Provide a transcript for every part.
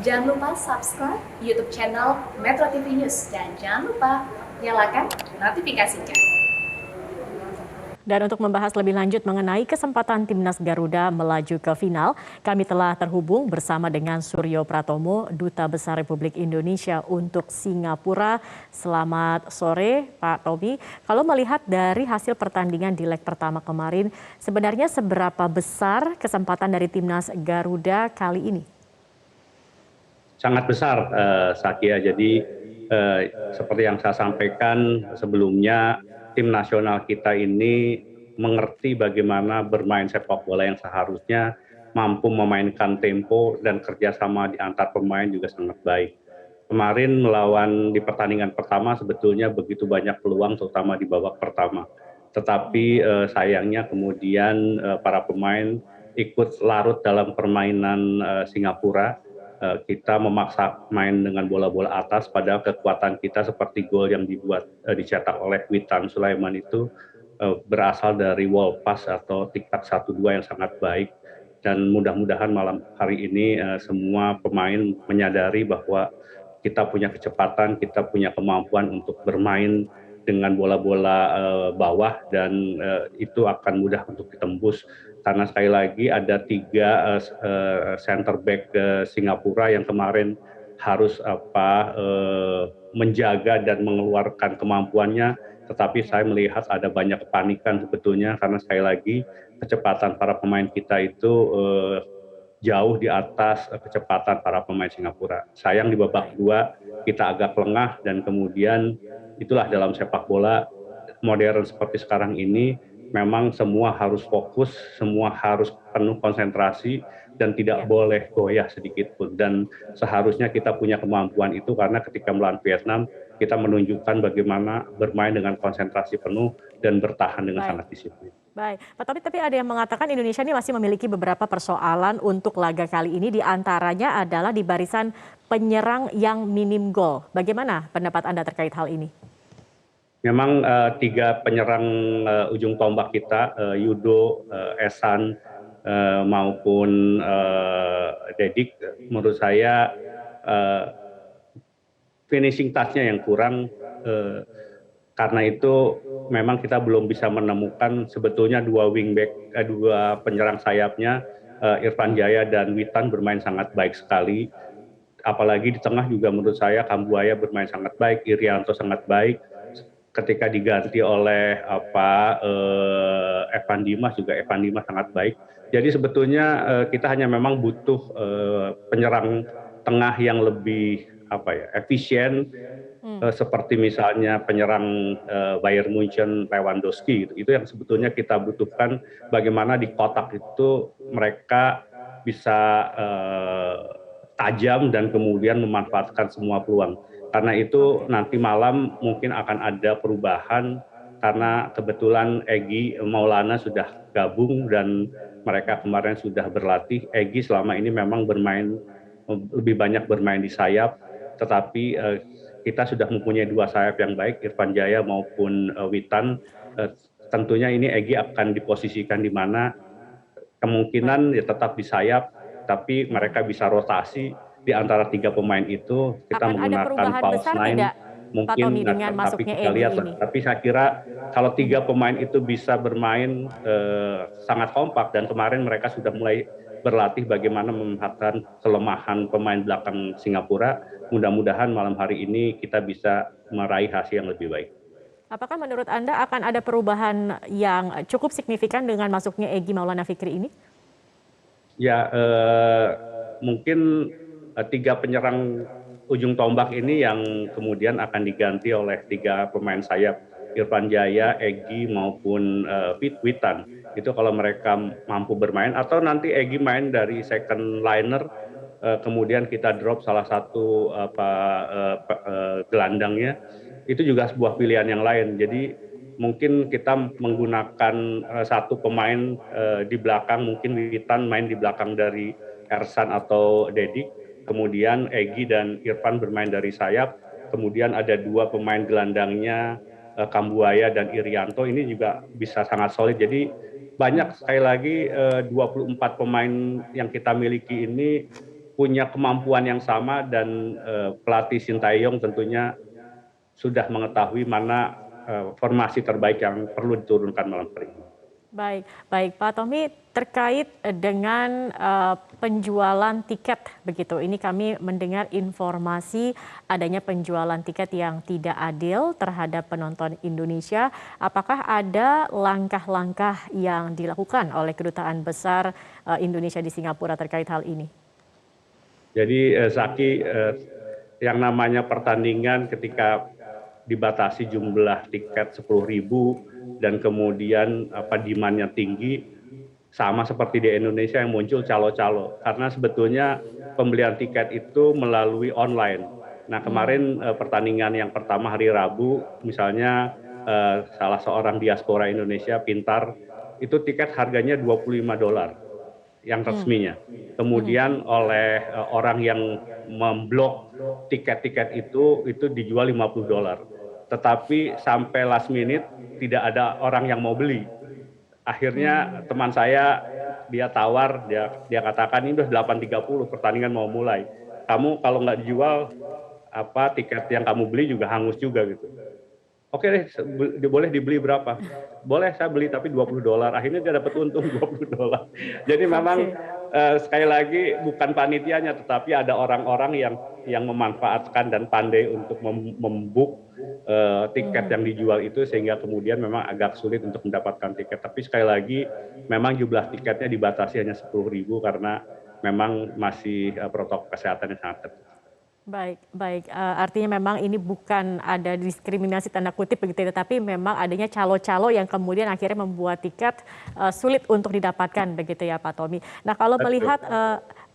Jangan lupa subscribe YouTube channel Metro TV News dan jangan lupa nyalakan notifikasinya. Dan untuk membahas lebih lanjut mengenai kesempatan Timnas Garuda melaju ke final, kami telah terhubung bersama dengan Suryo Pratomo, Duta Besar Republik Indonesia untuk Singapura. Selamat sore, Pak Tommy. Kalau melihat dari hasil pertandingan di leg pertama kemarin, sebenarnya seberapa besar kesempatan dari Timnas Garuda kali ini? Sangat besar, Sakia. Jadi seperti yang saya sampaikan sebelumnya, tim nasional kita ini mengerti bagaimana bermain sepak bola yang seharusnya mampu memainkan tempo dan kerjasama di antar pemain juga sangat baik. Kemarin melawan di pertandingan pertama sebetulnya begitu banyak peluang terutama di babak pertama. Tetapi sayangnya kemudian para pemain ikut larut dalam permainan Singapura. Kita memaksa main dengan bola-bola atas, padahal kekuatan kita seperti gol yang dicetak oleh Witan Sulaiman itu berasal dari wall pass atau tik-tak 1-2 yang sangat baik. Dan mudah-mudahan malam hari ini semua pemain menyadari bahwa kita punya kecepatan, kita punya kemampuan untuk bermain dengan bola-bola bawah dan itu akan mudah untuk ditembus. Karena sekali lagi ada 3 center back Singapura yang kemarin harus menjaga dan mengeluarkan kemampuannya, tetapi saya melihat ada banyak kepanikan sebetulnya karena sekali lagi kecepatan para pemain kita itu jauh di atas kecepatan para pemain Singapura. Sayang di babak 2 kita agak lengah dan kemudian itulah dalam sepak bola modern seperti sekarang ini memang semua harus fokus, semua harus penuh konsentrasi dan tidak boleh goyah sedikit pun. Dan seharusnya kita punya kemampuan itu karena ketika melawan Vietnam kita menunjukkan bagaimana bermain dengan konsentrasi penuh dan bertahan dengan sangat disiplin. Baik, Pak Tommy, tapi ada yang mengatakan Indonesia ini masih memiliki beberapa persoalan untuk laga kali ini, diantaranya adalah di barisan penyerang yang minim gol. Bagaimana pendapat Anda terkait hal ini? Memang 3 penyerang ujung tombak kita, Yudo, Esan maupun Dedik, menurut saya finishing touch-nya yang kurang. Karena itu memang kita belum bisa menemukan sebetulnya 2 penyerang sayapnya, Irfan Jaya dan Witan bermain sangat baik sekali. Apalagi di tengah juga menurut saya Kambuaya bermain sangat baik, Irianto sangat baik. Ketika diganti oleh Evan Dimas juga Evan Dimas sangat baik. Jadi sebetulnya kita hanya memang butuh penyerang tengah yang lebih efisien, seperti misalnya penyerang Bayern Munchen Lewandowski. Itu yang sebetulnya kita butuhkan, bagaimana di kotak itu mereka bisa tajam dan kemudian memanfaatkan semua peluang. Karena itu nanti malam mungkin akan ada perubahan karena kebetulan Egy Maulana sudah gabung dan mereka kemarin sudah berlatih. Egy selama ini memang lebih banyak bermain di sayap, tetapi kita sudah mempunyai 2 sayap yang baik, Irfan Jaya maupun Witan. Tentunya ini Egy akan diposisikan di mana kemungkinan ya tetap di sayap, tapi mereka bisa rotasi di antara 3 pemain itu. Kita menggunakan false nine mungkin, tapi kita lihat. Tapi saya kira kalau 3 pemain itu bisa bermain sangat kompak dan kemarin mereka sudah mulai berlatih bagaimana memanfaatkan kelemahan pemain belakang Singapura. Mudah-mudahan malam hari ini kita bisa meraih hasil yang lebih baik. Apakah menurut Anda akan ada perubahan yang cukup signifikan dengan masuknya Egy Maulana Fikri ini? Ya, mungkin 3 penyerang ujung tombak ini yang kemudian akan diganti oleh 3 pemain sayap, Irfan Jaya, Egy maupun Witan. Itu kalau mereka mampu bermain, atau nanti Egy main dari second liner, kemudian kita drop salah satu gelandangnya, itu juga sebuah pilihan yang lain. Jadi mungkin kita menggunakan 1 pemain di belakang, mungkin Witan main di belakang dari Ersan atau Dedik, kemudian Egy dan Irfan bermain dari sayap, kemudian ada 2 pemain gelandangnya, Kambuaya dan Irianto, ini juga bisa sangat solid. Jadi banyak, sekali lagi 24 pemain yang kita miliki ini punya kemampuan yang sama dan pelatih Sintayong tentunya sudah mengetahui mana formasi terbaik yang perlu diturunkan malam hari ini. Baik, baik Pak Tommy, terkait dengan penjualan tiket begitu. Ini kami mendengar informasi adanya penjualan tiket yang tidak adil terhadap penonton Indonesia. Apakah ada langkah-langkah yang dilakukan oleh Kedutaan Besar Indonesia di Singapura terkait hal ini? Jadi Zaki, yang namanya pertandingan ketika dibatasi jumlah tiket 10.000 dan kemudian demand-nya tinggi, sama seperti di Indonesia yang muncul calo-calo. Karena sebetulnya pembelian tiket itu melalui online. Nah kemarin pertandingan yang pertama hari Rabu, misalnya salah seorang diaspora Indonesia pintar, itu tiket harganya $25 yang resminya. Kemudian oleh orang yang memblok tiket-tiket itu dijual $50. Tetapi sampai last minute tidak ada orang yang mau beli. Akhirnya teman saya dia tawar, dia katakan ini udah 8.30 pertandingan mau mulai. Kamu kalau nggak dijual tiket yang kamu beli juga hangus juga gitu. Oke deh, boleh dibeli berapa? Boleh saya beli tapi $20. Akhirnya dia dapat untung $20. Jadi memang sekali lagi bukan panitianya, tetapi ada orang-orang yang memanfaatkan dan pandai untuk membuk tiket yang dijual itu sehingga kemudian memang agak sulit untuk mendapatkan tiket. Tapi sekali lagi memang jumlah tiketnya dibatasi hanya 10.000 karena memang masih protokol kesehatan yang sangat ketat. Baik, baik. Artinya memang ini bukan ada diskriminasi tanda kutip begitu, tetapi memang adanya calo-calo yang kemudian akhirnya membuat tiket sulit untuk didapatkan begitu ya Pak Tommy. Nah kalau melihat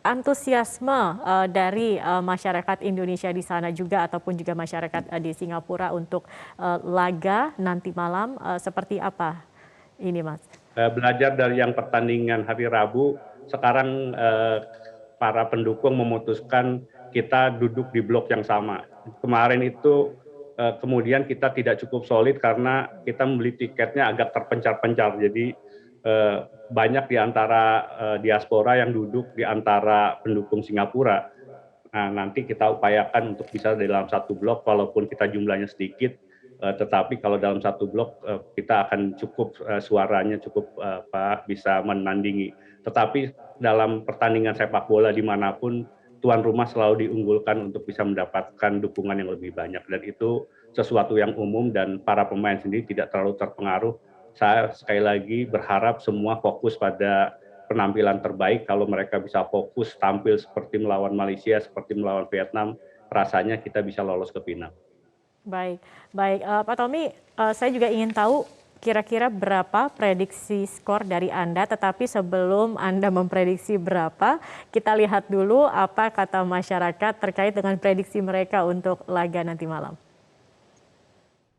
antusiasme dari masyarakat Indonesia di sana juga ataupun juga masyarakat di Singapura untuk laga nanti malam seperti apa ini Mas? Belajar dari yang pertandingan hari Rabu, sekarang para pendukung memutuskan kita duduk di blok yang sama. Kemarin itu kemudian kita tidak cukup solid karena kita membeli tiketnya agak terpencar-pencar. Jadi banyak di antara diaspora yang duduk di antara pendukung Singapura. Nah, nanti kita upayakan untuk bisa dalam satu blok, walaupun kita jumlahnya sedikit, tetapi kalau dalam satu blok kita akan cukup suaranya cukup bisa menandingi. Tetapi dalam pertandingan sepak bola dimanapun, tuan rumah selalu diunggulkan untuk bisa mendapatkan dukungan yang lebih banyak, dan itu sesuatu yang umum dan para pemain sendiri tidak terlalu terpengaruh. Saya sekali lagi berharap semua fokus pada penampilan terbaik. Kalau mereka bisa fokus tampil seperti melawan Malaysia, seperti melawan Vietnam, rasanya kita bisa lolos ke final. Baik, baik Pak Tommy, saya juga ingin tahu kira-kira berapa prediksi skor dari Anda, tetapi sebelum Anda memprediksi berapa, kita lihat dulu apa kata masyarakat terkait dengan prediksi mereka untuk laga nanti malam.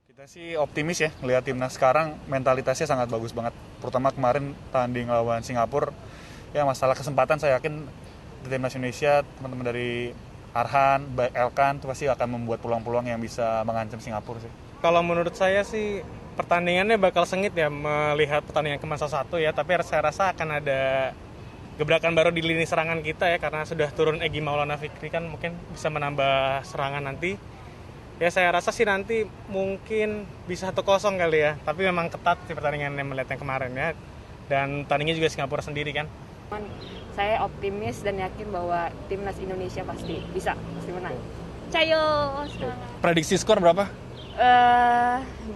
Kita sih optimis ya, melihat timnas sekarang mentalitasnya sangat bagus banget. Terutama kemarin tanding lawan Singapura, ya masalah kesempatan saya yakin di timnas Indonesia, teman-teman dari Arhan, Elkan, itu pasti akan membuat peluang-peluang yang bisa mengancam Singapura sih. Kalau menurut saya sih pertandingannya bakal sengit ya, melihat pertandingan ke-1 ya, tapi saya rasa akan ada gebrakan baru di lini serangan kita ya, karena sudah turun Egy Maulana Fikri kan mungkin bisa menambah serangan nanti. Ya saya rasa sih nanti mungkin bisa 1-0 kali ya, tapi memang ketat sih pertandingan yang melihat yang kemarin ya, dan tandingnya juga Singapura sendiri kan. Saya optimis dan yakin bahwa timnas Indonesia pasti menang. Cayo, semangat. Prediksi skor berapa?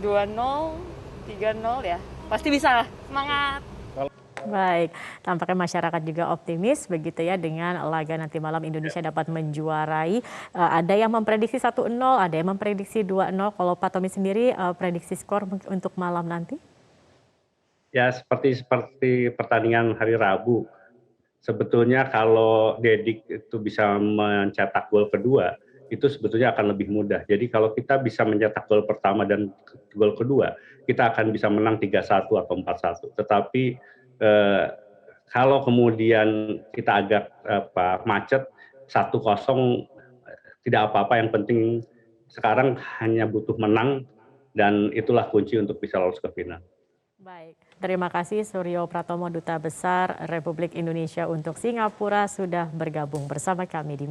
2-0, 3-0 ya. Pasti bisa lah. Semangat. Baik, tampaknya masyarakat juga optimis begitu ya dengan laga nanti malam Indonesia dapat menjuarai. Ada yang memprediksi 1-0, ada yang memprediksi 2-0. Kalau Pak Tommy sendiri prediksi skor untuk malam nanti? Ya seperti pertandingan hari Rabu. Sebetulnya kalau Dedik itu bisa mencetak gol kedua, itu sebetulnya akan lebih mudah. Jadi kalau kita bisa mencetak gol pertama dan gol kedua, kita akan bisa menang 3-1 atau 4-1. Tetapi kalau kemudian kita agak macet 1-0, tidak apa-apa. Yang penting sekarang hanya butuh menang, dan itulah kunci untuk bisa lolos ke final. Baik. Terima kasih Suryo Pratomo, Duta Besar Republik Indonesia untuk Singapura sudah bergabung bersama kami di